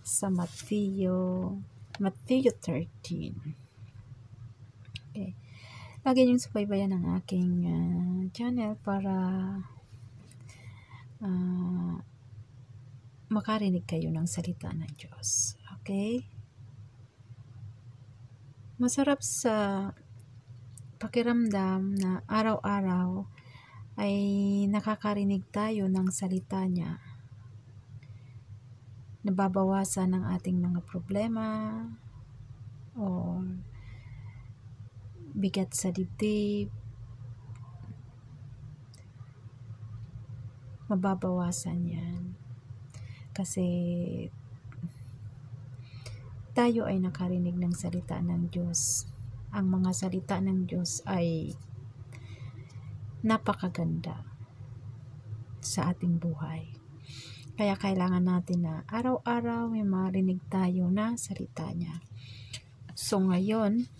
sa Matthew 13. Okay. Lagi niyong subaybayan ang aking channel para makarinig kayo ng salita ng Diyos. Okay? Masarap sa pakiramdam na araw-araw ay nakakarinig tayo ng salita niya. Nababawasan ang ating mga problema o bigat sa dibdib. Mababawasan yan. Kasi tayo ay nakarinig ng salita ng Diyos. Ang mga salita ng Diyos ay napakaganda sa ating buhay. Kaya kailangan natin na araw-araw may marinig tayo na salita niya. So ngayon,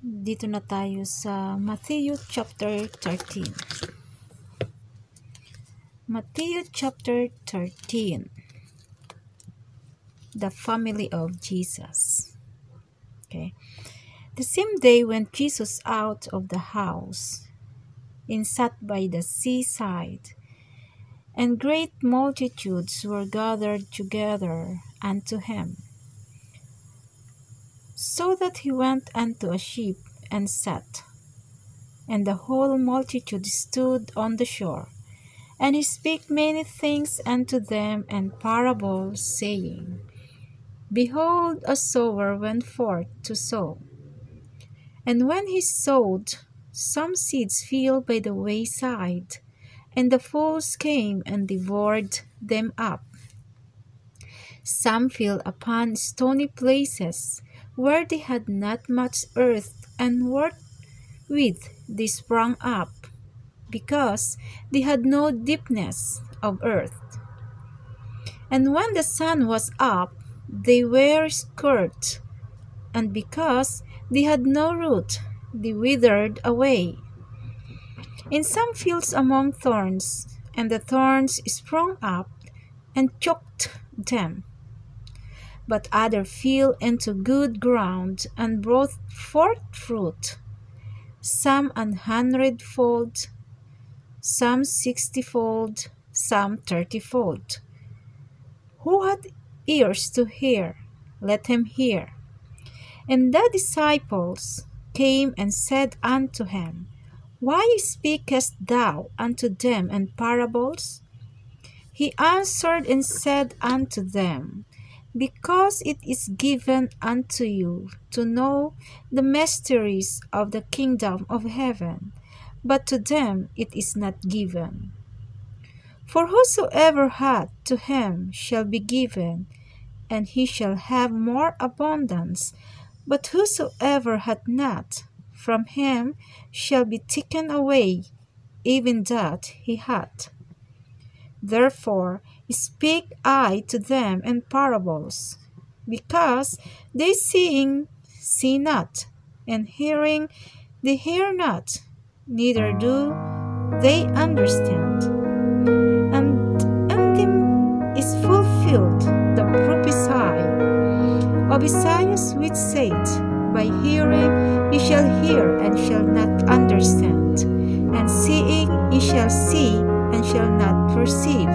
dito na tayo sa Matthew chapter 13. Matthew chapter 13. The family of Jesus. Okay. The same day went Jesus out of the house and sat by the seaside, and great multitudes were gathered together unto him, so that he went unto a ship and sat, and the whole multitude stood on the shore. And he spake many things unto them in parables, saying, Behold, a sower went forth to sow. And when he sowed, some seeds fell by the wayside, and the fowls came and devoured them up. Some fell upon stony places, where they had not much earth, and forthwith they sprung up, because they had no deepness of earth. And when the sun was up, they were scorched, and because they had no root, they withered away. In some fields among thorns, and the thorns sprung up and choked them. But other fell into good ground and brought forth fruit, some 100-fold, some 60-fold, some 30-fold. Who had ears to hear, let him hear. And the disciples came and said unto him, Why speakest thou unto them in parables? He answered and said unto them, Because it is given unto you to know the mysteries of the kingdom of heaven, but to them it is not given. For whosoever hath, to him shall be given, and he shall have more abundance. But whosoever hath not, from him shall be taken away even that he hath. Therefore speak I to them in parables, because they seeing see not, and hearing they hear not, neither do they understand. And them is fulfilled the prophecy of Isaiah which said, By hearing ye shall hear and shall not understand, and seeing ye shall see and shall not perceive.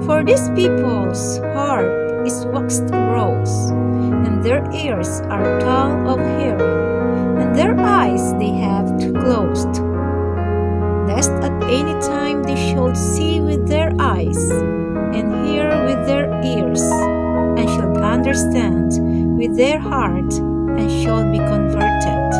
For these people's heart is waxed gross, and their ears are dull of hearing, and their eyes they have closed, lest at any time they should see with their eyes, and hear with their ears, and shall understand with their heart, and shall be converted,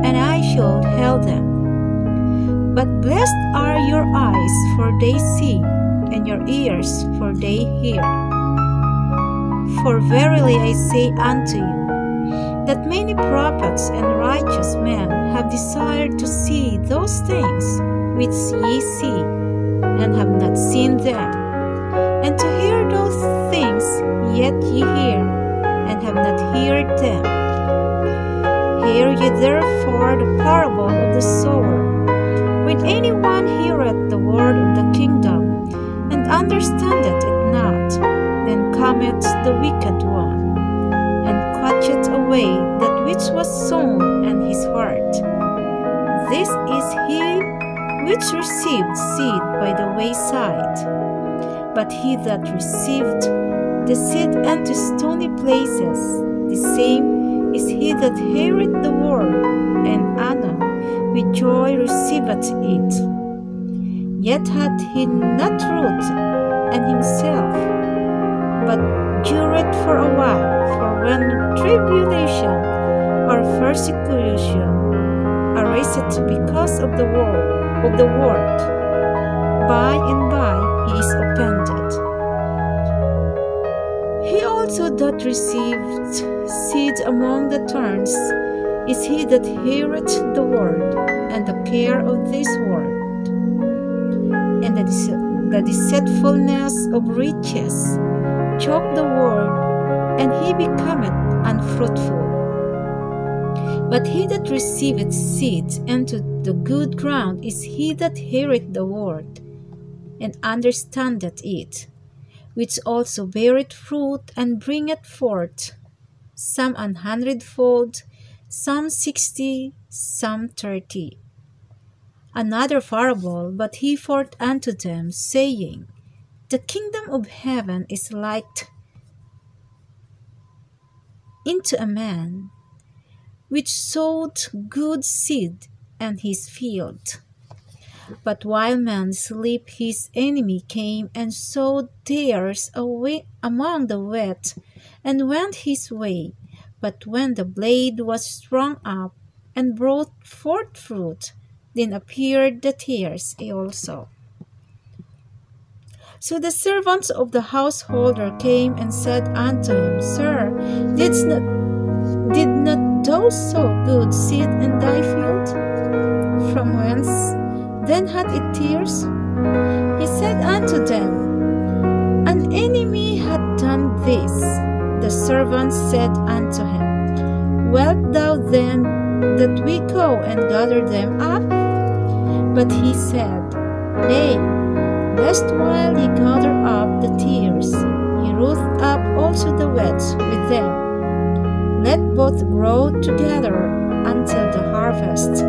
and I shall heal them. But blessed are your eyes, for they see, and your ears, for they hear. For verily I say unto you, that many prophets and righteous men have desired to see those things which ye see, and have not seen them, and to hear those things yet ye hear, and have not heard them. Hear ye therefore the parable of the sower. When anyone heareth the word of the kingdom, and understandeth it not, then cometh the wicked one, and catcheth away that which was sown in his heart. This is he which received seed by the wayside. But he that received the seed into stony places, the same is he that heareth the word, and anon with joy receiveth it. Yet hath he not root in himself, but dureth for a while. For when tribulation or persecution ariseth because of the word, by and by he is offended. He also that received seed among the thorns is he that heareth the word, and the care of this world, and the deceitfulness of riches choke the word, and he becometh unfruitful. But he that receiveth seed into the good ground is he that heareth the word, and understandeth it, which also beareth fruit, and bringeth forth, some 100-fold, some 60, some 30. Another parable, but he forth unto them, saying, The kingdom of heaven is like into a man, which sowed good seed in his field. But while men sleep, his enemy came and sowed tares away among the wheat, and went his way. But when the blade was sprung up and brought forth fruit, then appeared the tares also. So the servants of the householder came and said unto him, Sir, did not thou sow good seed in thy field? From whence then hath it tares? He said unto them, An enemy hath done this. The servants said unto him, Wilt thou then that we go and gather them up? But he said, Nay, lest while ye gather up the tares, ye root up also the wheat with them. Let both grow together until the harvest.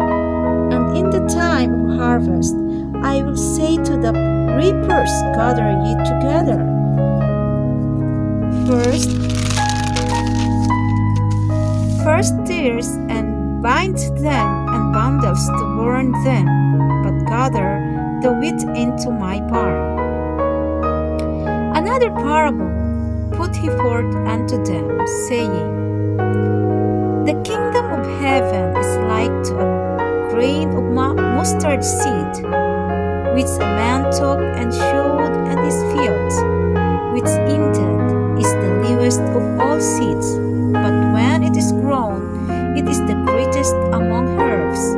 And in the time of harvest, I will say to the reapers, Gather ye together. First tares, and bind them in bundles to burn them, but gather the wheat into my barn. Another parable put he forth unto them, saying, The kingdom of heaven is like to a grain of mustard seed, which a man took and showed in his field, which indeed is the lowest of all seeds, but when it is grown, it is the greatest among herbs,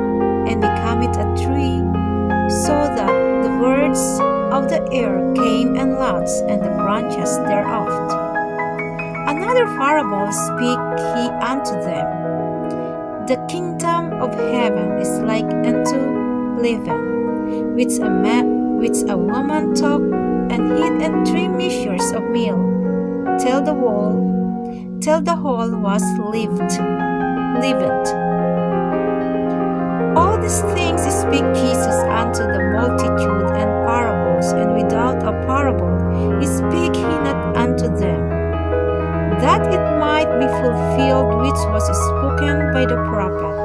and becometh a tree, so that the birds of the air came and lodged in the branches thereof. Another parable spake he unto them, The kingdom of heaven is like unto leaven, which a woman took and hid in 3 measures of meal, till the whole was leavened. All these things spake Jesus unto the multitude in parables, and without a parable spake he not unto them, that it might be fulfilled which was spoken by the prophet,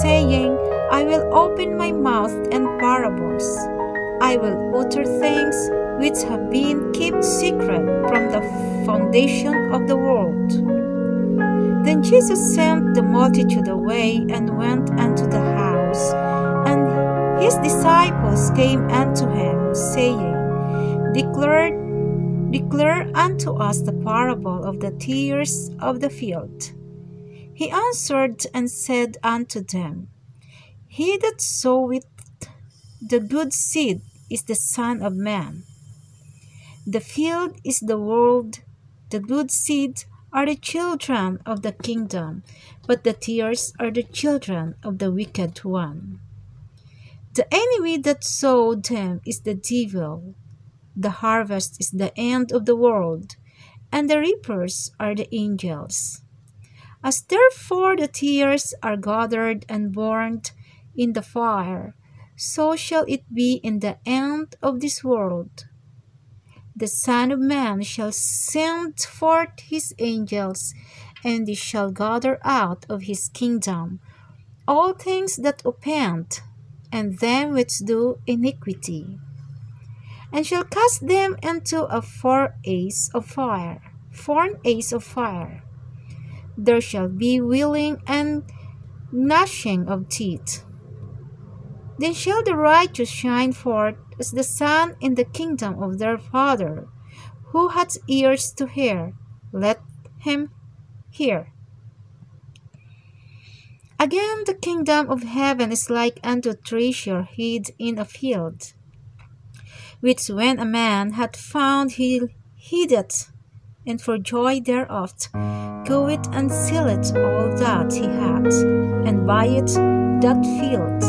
saying, I will open my mouth in parables. I will utter things which have been kept secret from the foundation of the world. Then Jesus sent the multitude away and went unto the house, and his disciples came unto him, saying, Declare unto us the parable of the tares of the field. He answered and said unto them, He that soweth the good seed is the Son of Man. The field is the world, the good seed are the children of the kingdom, but the tears are the children of the wicked one. The enemy that sowed them is the devil. The harvest is the end of the world, and the reapers are the angels. As therefore the tears are gathered and burned in the fire, so shall it be in the end of this world. The Son of Man shall send forth his angels, and they shall gather out of his kingdom all things that offend, and them which do iniquity, and shall cast them into a furnace of fire. There shall be wailing and gnashing of teeth. Then shall the righteous shine forth as the sun in the kingdom of their Father. Who hath ears to hear, let him hear. Again, the kingdom of heaven is like unto treasure hid in a field, which when a man hath found, he hideth, and for joy thereof goeth and selleth all that he hath, and buyeth that field.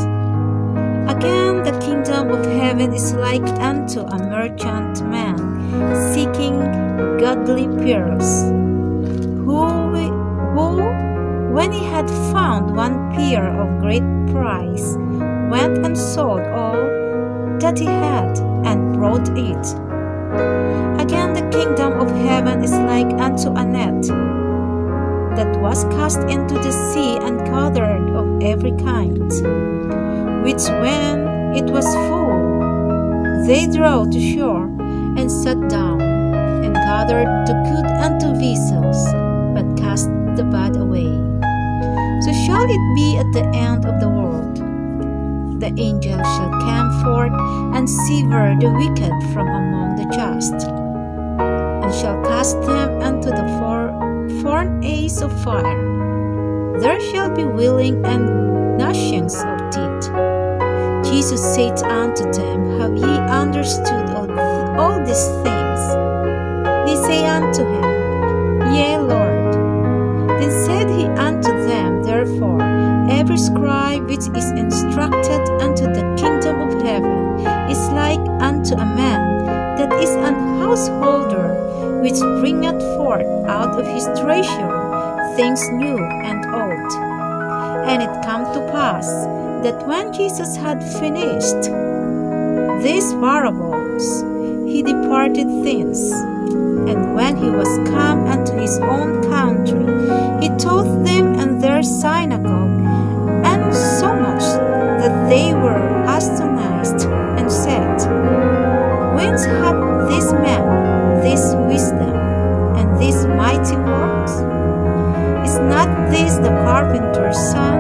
Again, the kingdom of heaven is like unto a merchant man seeking godly pearls, who, when he had found one pearl of great price, went and sold all that he had, and brought it. Again, the kingdom of heaven is like unto a net that was cast into the sea and gathered of every kind, which when it was full, they drew to shore, and sat down, and gathered the good unto vessels, but cast the bad away. So shall it be at the end of the world. The angels shall come forth, and sever the wicked from among the just, and shall cast them into the furnace of fire. There shall be wailing and gnashings of teeth. Jesus said unto them, Have ye understood all these things? They say unto him, Yea, Lord. Then said he unto them, Therefore every scribe which is instructed unto the kingdom of heaven is like unto a man that is an householder, which bringeth forth out of his treasure things new and old. And it came to pass that when Jesus had finished these parables, he departed thence. And when he was come unto his own country, he taught them in their synagogue, and so much that they were astonished, and said, Whence hath this man this wisdom, and these mighty works? Is not this the carpenter's son?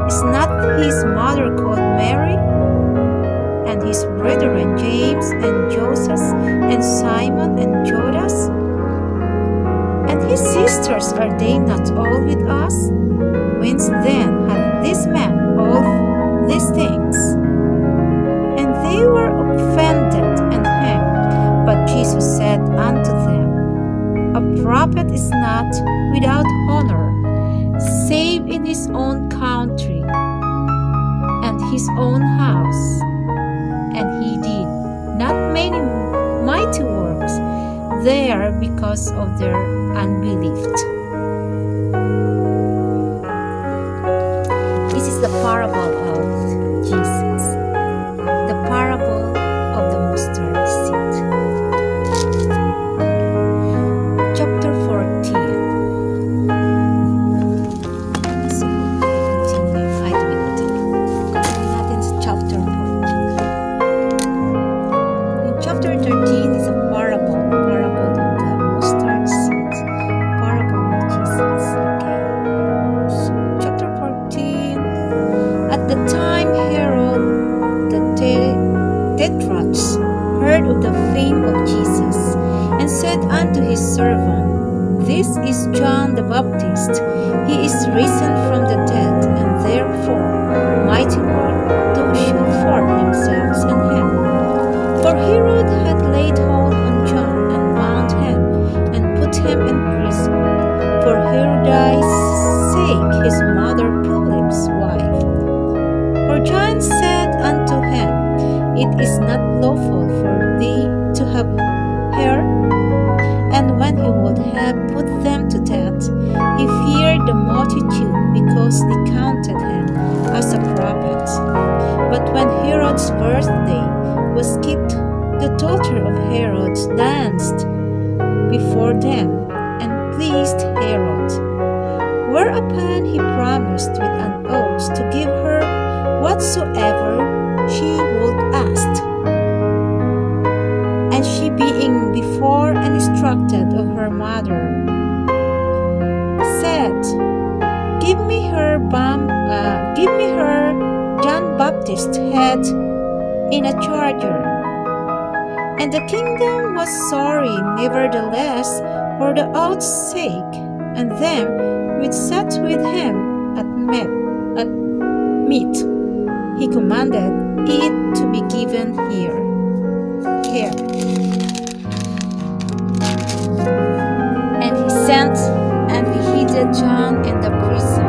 Is not his mother called Mary? And his brethren James and Joseph and Simon and Judas? And his sisters, are they not all with us? Whence then hath this man all these things? And they were offended in him. But Jesus said unto them, A prophet is not without honor, save in his own country and his own house. And he did not many mighty works there because of their unbelief. This is the parable of Jesus, the parable of the mustard seed. Chapter 14. So, continue kahit with time. Kasi natin sa chapter 14. In chapter 13 is a parable of the mustard seed, parable of Jesus. Okay. So, chapter 14. At the time Herod the Tetrarch heard of the fame of Jesus, and said unto his servant, This is John the Baptist. He is risen from the dead, and therefore mighty work do show forth themselves in him. For Herod had laid hold on John, and bound him, and put him in prison, it is not lawful for thee to have heir. And when he would have put them to death, he feared the multitude because they counted him as a prophet. But when Herod's birthday was kept, the daughter of Herod danced before them and pleased Herod. Whereupon he promised with an oath to give her whatsoever she would ask. And she, being before and instructed of her mother, said, Give me her John Baptist's head in a charger. And the kingdom was sorry, nevertheless, for the oath's sake, and them which sat with him at meat, he commanded it to be given here. And he sent and beheaded John in the prison,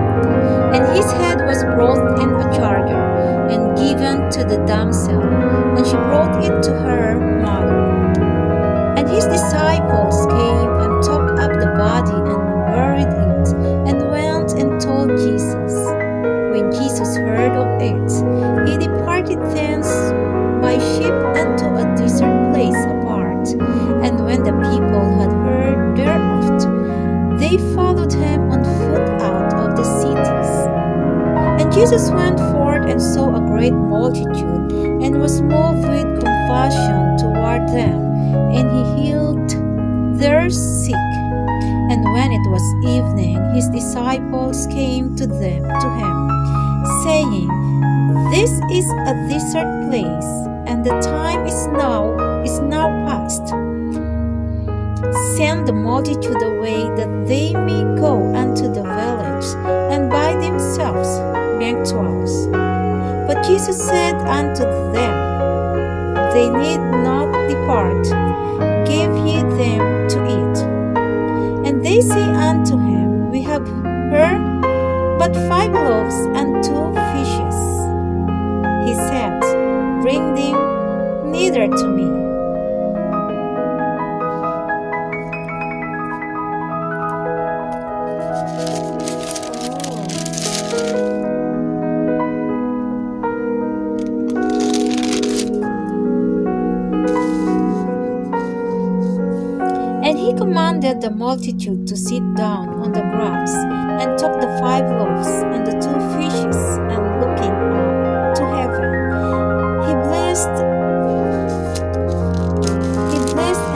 and his head was brought in a charger and given to the damsel, and she brought it to her mother. And his disciples came and took up the body and buried it, and went and told Jesus. When Jesus heard of it, he departed thence by ship unto a desert place apart. And when the people had heard thereof, they followed him on foot out of the cities. And Jesus went forth and saw a great multitude, and was moved with compassion toward them, and he healed their sick. And when it was evening, his disciples came to him, saying, This is a desert place, and the time is now past. Send the multitude away, that they may go unto the village, and buy themselves victuals. But Jesus said unto them, They need not depart, give ye them to eat. And they say unto him, We have heard but 5 loaves and 2 fishes. He said, Bring them neither to me. And he commanded the multitude to sit down on the grass, and took the 5 loaves and the 2 fishes, and looking up to heaven, he blessed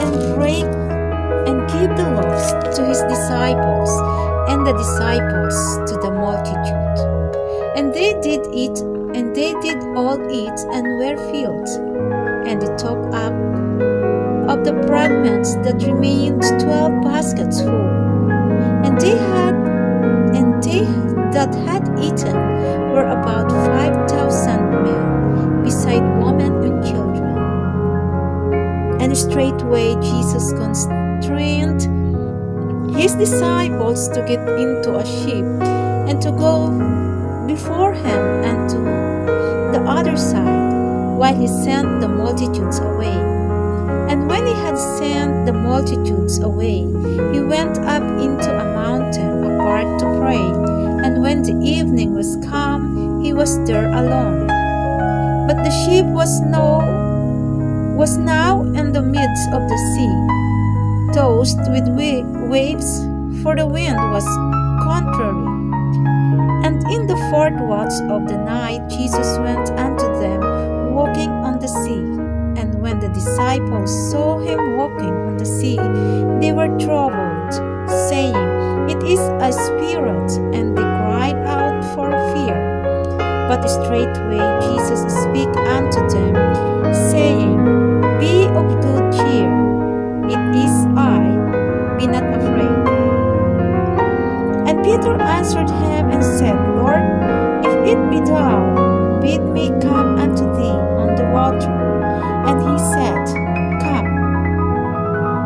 and brake and gave the loaves to his disciples, and the disciples to the multitude. And they did eat, and they did all eat, and were filled. And they took up of the fragments that remained 12 baskets full. And they that had eaten were about 5,000 men, beside women and children. And straightway Jesus constrained his disciples to get into a ship, and to go before him unto the other side, while he sent the multitudes away. And when he had sent the multitudes away, he went up into a mountain apart to pray. And when the evening was come, he was there alone. But the ship was now in the midst of the sea, tossed with waves, for the wind was contrary. And in the 4th watch of the night, Jesus went unto them, walking on the sea. And when the disciples saw him walking on the sea, they were troubled, saying, It is a spirit, and they cried out for fear. But straightway Jesus spake unto them, saying, Be of good cheer, it is I, be not afraid. And Peter answered him and said, Lord, if it be thou, bid me come unto thee on the water. And he said, Come.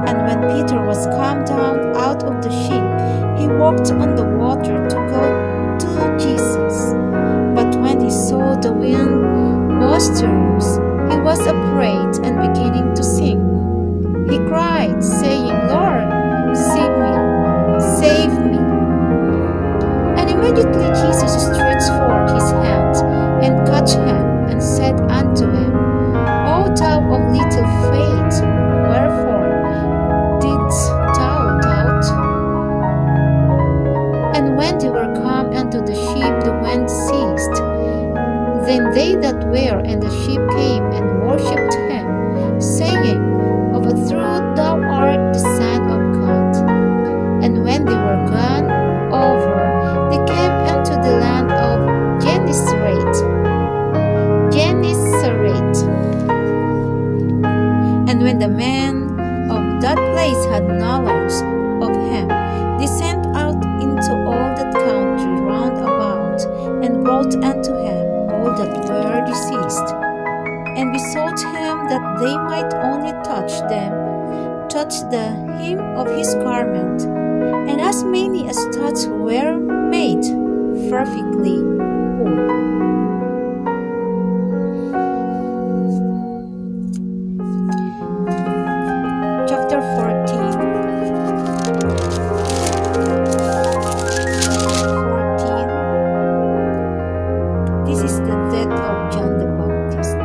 And when Peter was come down out of the ship, he walked on the water to go to Jesus. But when he saw the wind boisterous, he was afraid and beginning to sing. He cried, saying, Lord, save me, save me. And immediately Jesus stretched forth his hand and touched him, and said unto him, O thou of little faith, wherefore didst thou doubt? And when they were come unto the ship, the wind ceased. Then they that were in the ship came and worshipped him, saying, Of a truth thou art the Son of God. And when they were gone over, they came unto the land of Gennesaret. And when the men of that place had knowledge of him, they sent out into all that country round about, and brought unto him all that were diseased, and besought him that they might only touch the hem of his garment. And as many as touched were made perfectly whole. Chapter 14. This is the death of John the Baptist.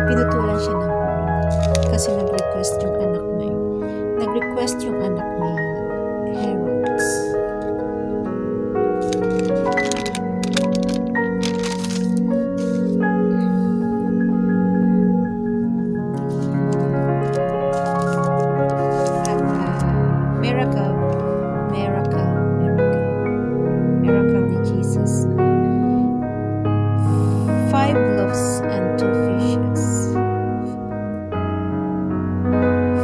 Pinutulan siya ng ulo kasi nag-request yung anak ni Herods. Miracle ni Jesus. 5 loaves and 2 fishes.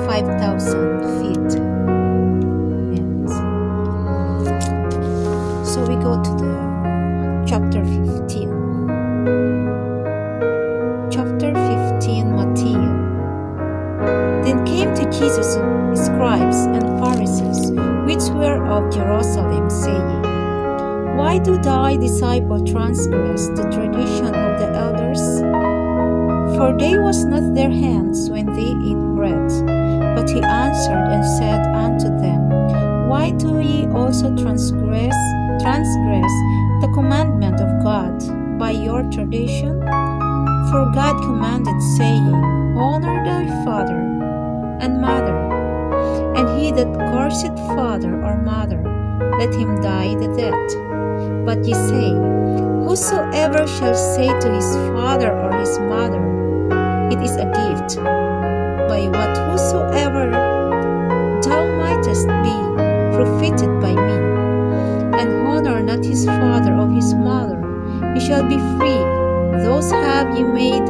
5,000 feet. Yes. So we go to the chapter 15. Chapter 15, Matthew. Then came to Jesus scribes and Pharisees, which were of Jerusalem, saying, Why do thy disciples transgress the tradition of the elders? For they was not their hands when they ate bread. But he answered and said unto them, Why do ye also transgress the commandment of God by your tradition? For God commanded, saying, Honor thy father and mother, and he that curseth father or mother, let him die the death. But ye say, Whosoever shall say to his father or his mother, It is a gift, by what whosoever thou mightest be profited by me, and honor not his father or his mother, he shall be free. Those have ye made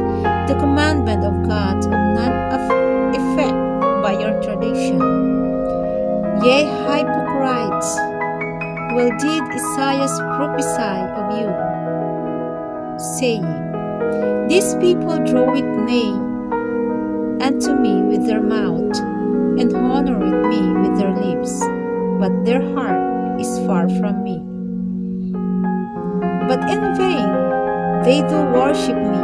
the commandment of God of none effect by your tradition. Ye hypocrites, well did Isaiah prophesy of you, saying, These people draw it nigh unto me with their mouth, and honor with me with their lips, but their heart is far from me. But in vain they do worship me,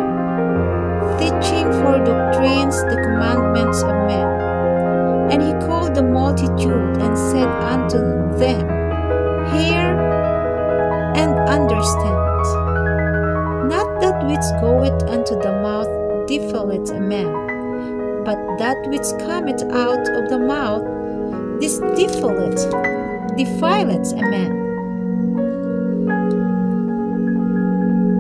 teaching for doctrines the commandments of men. And he called the multitude and said unto them, Hear and understand. Not that which goeth unto the mouth defileth a man, but that which cometh out of the mouth, this defileth a man.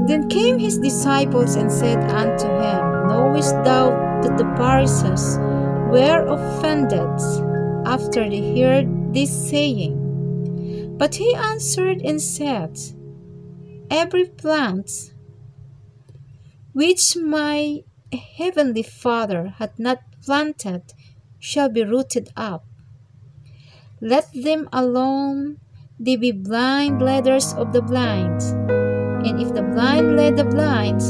Then came his disciples and said unto him, Knowest thou that the Pharisees were offended after they heard this saying? But he answered and said, Every plant which my heavenly Father hath not planted shall be rooted up. Let them alone, they be blind leaders of the blind. And if the blind lead the blind,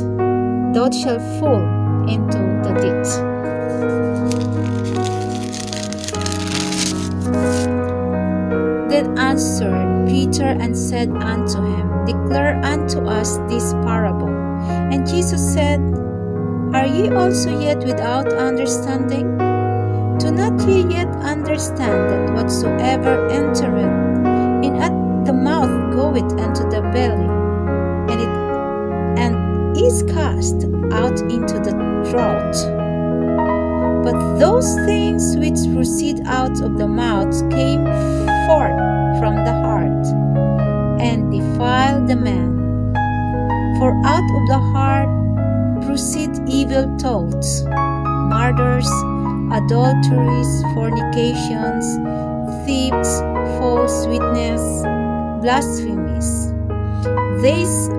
thou shalt fall into the ditch. Then answered Peter and said unto him, Declare unto us this parable. And Jesus said, Are ye also yet without understanding? Do not ye yet understand that whatsoever entereth in at the mouth goeth into the belly, and is cast out into the draught? But those things which proceed out of the mouth came forth from the heart, and defile the man. For out of the heart proceed evil thoughts, murders, adulteries, fornications, thefts, false witness, blasphemies. These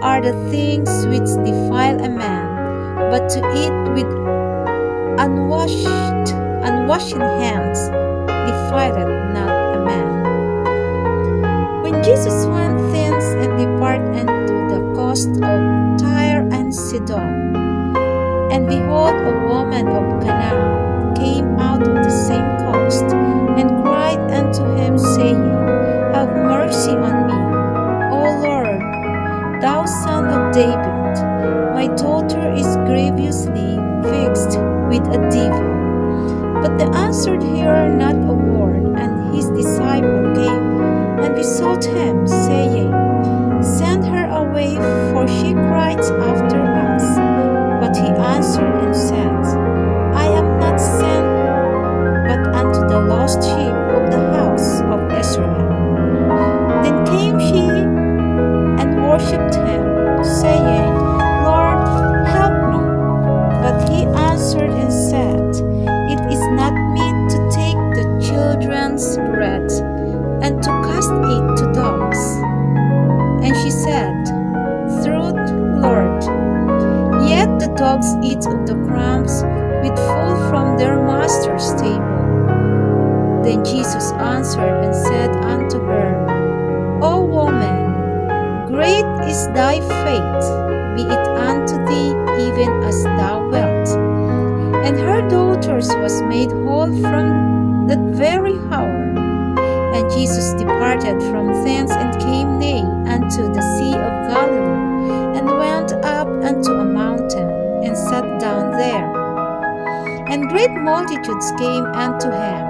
are the things which defile a man, but to eat with unwashen hands defileth not a man. When Jesus went thence and departed into the coast of Tyre and Sidon, and behold, a woman of Canaan came out of the same coast, and cried unto him, saying, Have mercy on me, O Lord, thou Son of David. My daughter is grievously vexed with a devil. But they answered her not a word. And his disciple came and besought him, saying, Send her away, for she cries after us. But he answered and said, I am not sent but unto the lost sheep of the house of Israel. Then came she and worshipped him, saying, Lord, help me. But he answered and said, It is not meet to take the children's bread and to cast it to dogs. And she said, Truth, Lord. Yet the dogs eat of the crumbs which fall from their master's table. Then Jesus answered and said unto her, O woman, great is thy faith, be it unto thee even as thou wilt. And her daughters was made whole from that very hour. And Jesus departed from thence and came nigh unto the sea of Galilee, and went up unto a mountain, and sat down there. And great multitudes came unto him,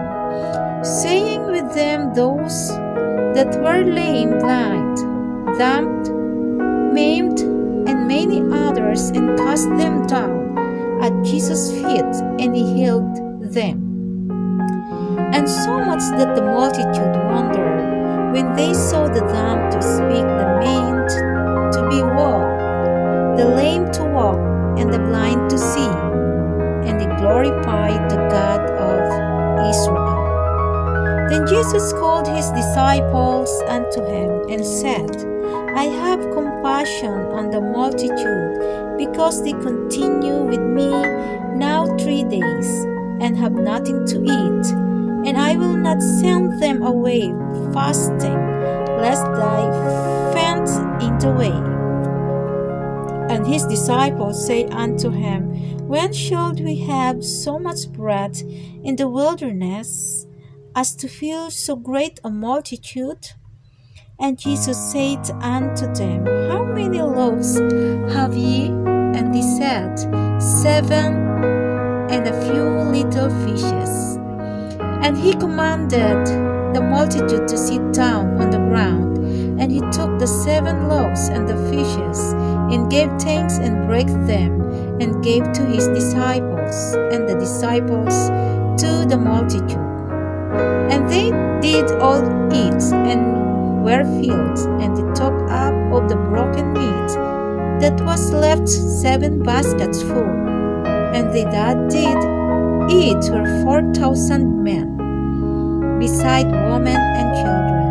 saying with them those that were lame, blind, dumb, maimed, and many others, and cast them down at Jesus' feet, and he healed them. And so much that the multitude wondered when they saw the dumb to speak, the maimed to be well, the lame to walk, and the blind to see, and they glorified the God of Israel. Then Jesus called his disciples unto him, and said, I have compassion on the multitude, because they continue with me now 3 days, and have nothing to eat. And I will not send them away fasting, lest they faint in the way. And his disciples said unto him, When shall we have so much bread in the wilderness, as to fill so great a multitude? And Jesus said unto them, How many loaves have ye? And they said, 7, and a few little fishes. And he commanded the multitude to sit down on the ground. And he took the 7 loaves and the fishes, and gave thanks, and brake them, and gave to his disciples, and the disciples to the multitude. And they did all eat, and were filled, and they took up of the broken meat that was left 7 baskets full. And they that did eat were 4,000 men, beside women and children.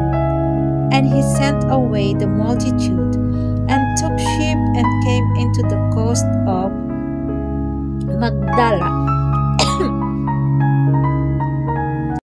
And he sent away the multitude, and took ship, and came into the coast of Magdala.